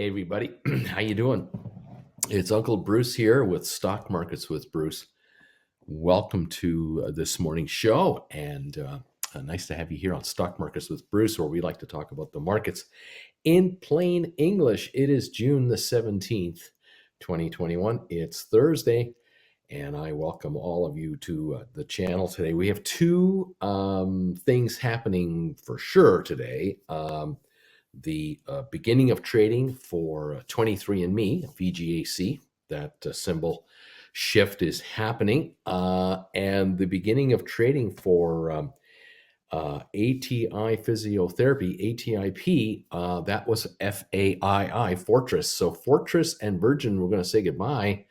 Hey everybody, how you doing? It's Uncle Bruce here with Stock Markets with Bruce. Welcome to this morning's show, and nice to have you here on Stock Markets with Bruce, where we like to talk about the markets in plain English. It is June the 17th, 2021. It's Thursday, and I welcome all of you to the channel today. We have two things happening for sure today. The beginning of trading for 23Andme, VGAC, that symbol shift is happening, and the beginning of trading for ATI Physiotherapy, ATIP, that was FAII, Fortress. So Fortress and Virgin, we're going to say goodbye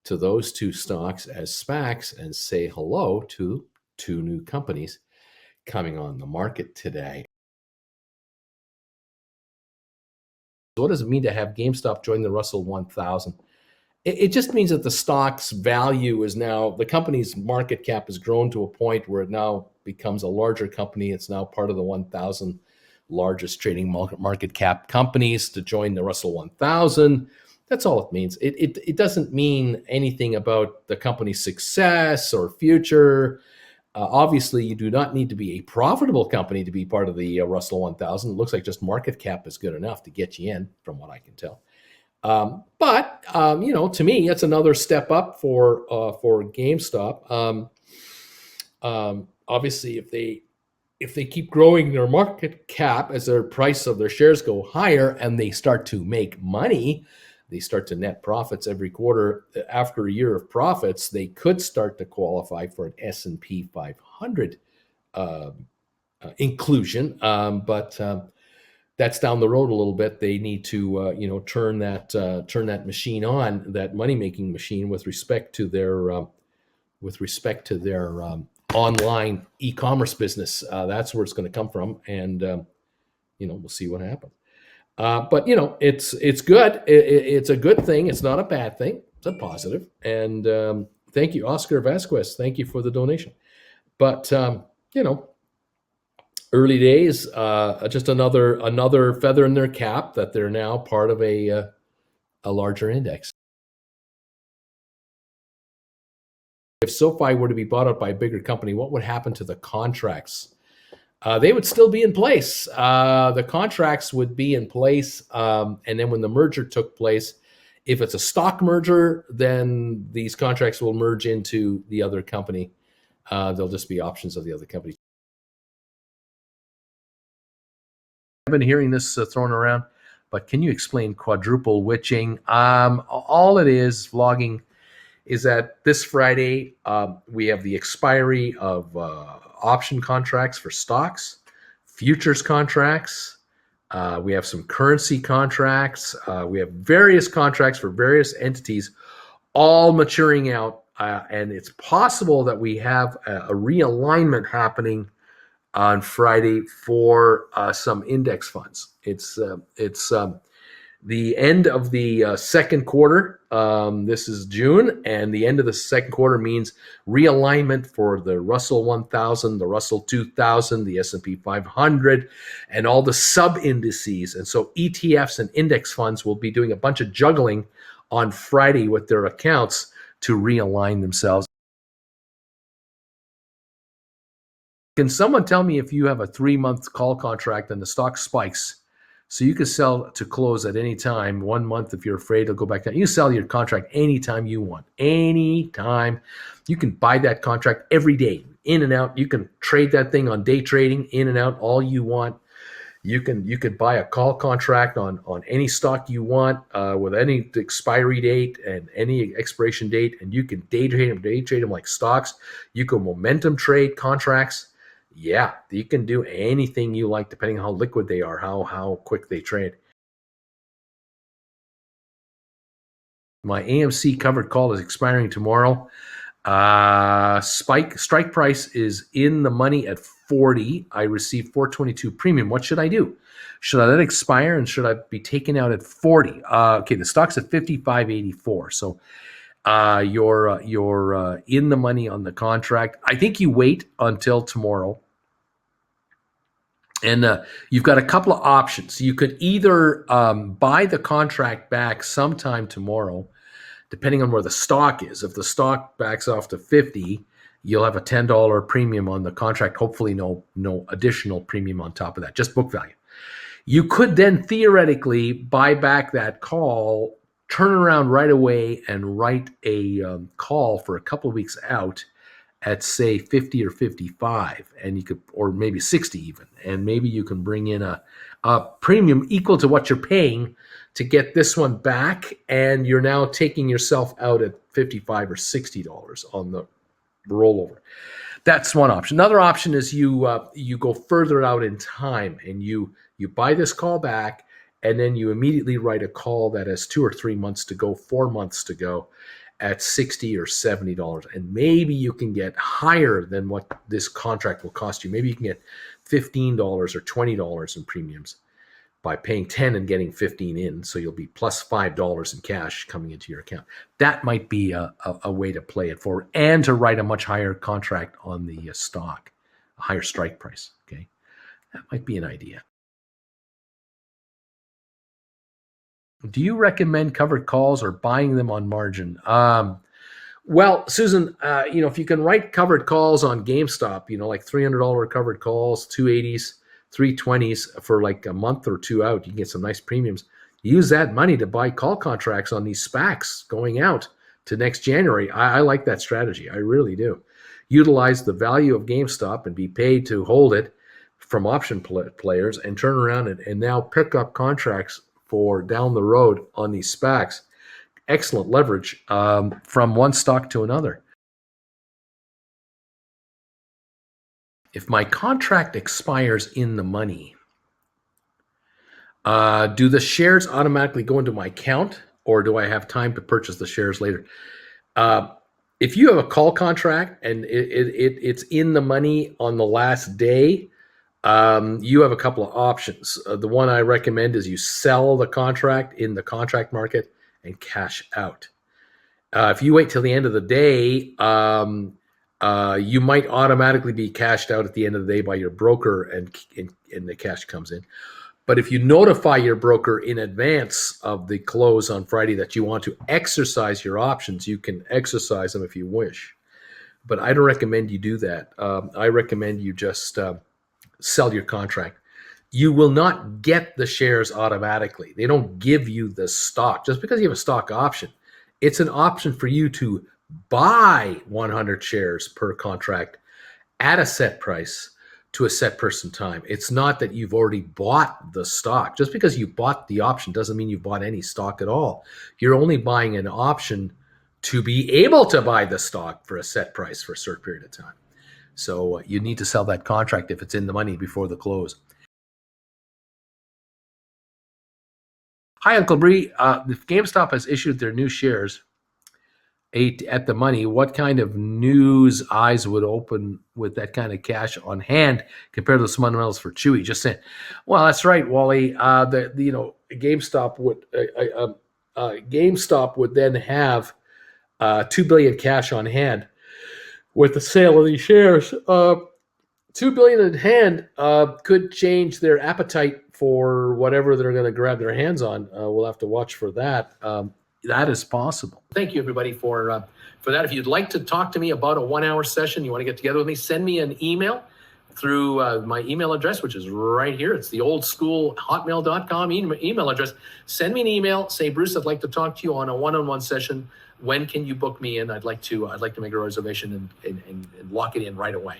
to those two stocks as SPACs and say hello to two new companies coming on the market today. What does it mean to have GameStop join the Russell 1000? It just means that the stock's value is now, the company's market cap has grown to a point where it now becomes a larger company. It's now part of the 1,000 largest trading market cap companies to join the Russell 1000. That's all it means. It doesn't mean anything about the company's success or future. Obviously, you do not need to be a profitable company to be part of the Russell 1000. It looks like just market cap is good enough to get you in, from what I can tell. But to me, it's another step up for GameStop. Obviously, if they keep growing their market cap as their price of their shares go higher and they start to make money, they start to net profits every quarter. After a year of profits, they could start to qualify for an S&P 500 inclusion. But that's down the road a little bit. They need to turn that machine on, that money making machine, with respect to their online e-commerce business. That's where it's going to come from, and we'll see what happens. But it's good. It's a good thing. It's not a bad thing. It's a positive. And thank you, Oscar Vasquez. Thank you for the donation. But early days, just another feather in their cap that they're now part of a larger index. If SoFi were to be bought out by a bigger company, what would happen to the contracts? They would still be in place. The contracts would be in place. And then when the merger took place, if it's a stock merger, then these contracts will merge into the other company. They'll just be options of the other company. I've been hearing this thrown around, but can you explain quadruple witching? All it is, vlogging, is that this Friday we have the expiry of option contracts for stocks, futures contracts. We have some currency contracts. We have various contracts for various entities, all maturing out. And it's possible that we have a realignment happening on Friday for some index funds. It's the end of the second quarter. This is June, and the end of the second quarter means realignment for the Russell 1000, the Russell 2000, the S&P 500, and all the sub-indices. And so ETFs and index funds will be doing a bunch of juggling on Friday with their accounts to realign themselves. Can someone tell me if you have a 3-month call contract and the stock spikes, so you can sell to close at any time? 1 month, if you're afraid it'll go back down, you sell your contract anytime you want. Anytime. You can buy that contract every day, in and out. You can trade that thing on day trading, in and out, all you want. You could buy a call contract on any stock you want, with any expiry date and any expiration date, and you can day trade them like stocks. You can momentum trade contracts. Yeah, you can do anything you like, depending on how liquid they are, how quick they trade. My AMC covered call is expiring tomorrow. Strike price is in the money at 40. I received 422 premium. What should I do? Should I let it expire, and should I be taken out at 40? Okay, the stock's at 55.84. So you're in the money on the contract. I think you wait until tomorrow. And you've got a couple of options. You could either buy the contract back sometime tomorrow, depending on where the stock is. If the stock backs off to 50, you'll have a $10 premium on the contract. Hopefully no additional premium on top of that, just book value. You could then theoretically buy back that call, turn around right away and write a call for a couple of weeks out at say 50 or 55, and you could, or maybe 60 even, and maybe you can bring in a premium equal to what you're paying to get this one back, and you're now taking yourself out at $55 or $60 on the rollover. That's one option. Another option is you go further out in time, and you buy this call back, and then you immediately write a call that has 2 or 3 months to go, 4 months to go, at $60 or $70, and maybe you can get higher than what this contract will cost you. Maybe you can get $15 or $20 in premiums by paying 10 and getting 15 in, so you'll be plus $5 in cash coming into your account. That might be a way to play it forward, and to write a much higher contract on the stock, a higher strike price. Okay, that might be an idea. Do you recommend covered calls or buying them on margin? Well, Susan, if you can write covered calls on GameStop, like $300 covered calls, 280s, 320s for like a month or two out, you can get some nice premiums. Use that money to buy call contracts on these SPACs going out to next January. I like that strategy. I really do. Utilize the value of GameStop and be paid to hold it from option players, and turn around and now pick up contracts for down the road on these SPACs. Excellent leverage from one stock to another. If my contract expires in the money, do the shares automatically go into my account, or do I have time to purchase the shares later? If you have a call contract and it's in the money on the last day, you have a couple of options. The one I recommend is you sell the contract in the contract market and cash out. If you wait till the end of the day, you might automatically be cashed out at the end of the day by your broker, and the cash comes in. But if you notify your broker in advance of the close on Friday that you want to exercise your options, you can exercise them if you wish. But I don't recommend you do that. I recommend you just sell your contract. You will not get the shares automatically. They don't give you the stock. Just because you have a stock option, it's an option for you to buy 100 shares per contract at a set price to a set person time. It's not that you've already bought the stock. Just because you bought the option doesn't mean you bought any stock at all. You're only buying an option to be able to buy the stock for a set price for a certain period of time. So you need to sell that contract if it's in the money before the close. Hi, Uncle Bree. If GameStop has issued their new shares at the money, what kind of news eyes would open with that kind of cash on hand compared to the fundamentals for Chewy? Just saying. Well, that's right, Wally. GameStop would then have $2 billion cash on hand with the sale of these shares. $2 billion in hand could change their appetite for whatever they're going to grab their hands on. We'll have to watch for that. That is possible. Thank you, everybody, for that. If you'd like to talk to me about a 1 hour session, you want to get together with me, send me an email through my email address, which is right here. It's the old school hotmail.com email address. Send me an email. Say, Bruce, I'd like to talk to you on a one-on-one session. When can you book me in? I'd like to make a reservation and lock it in right away.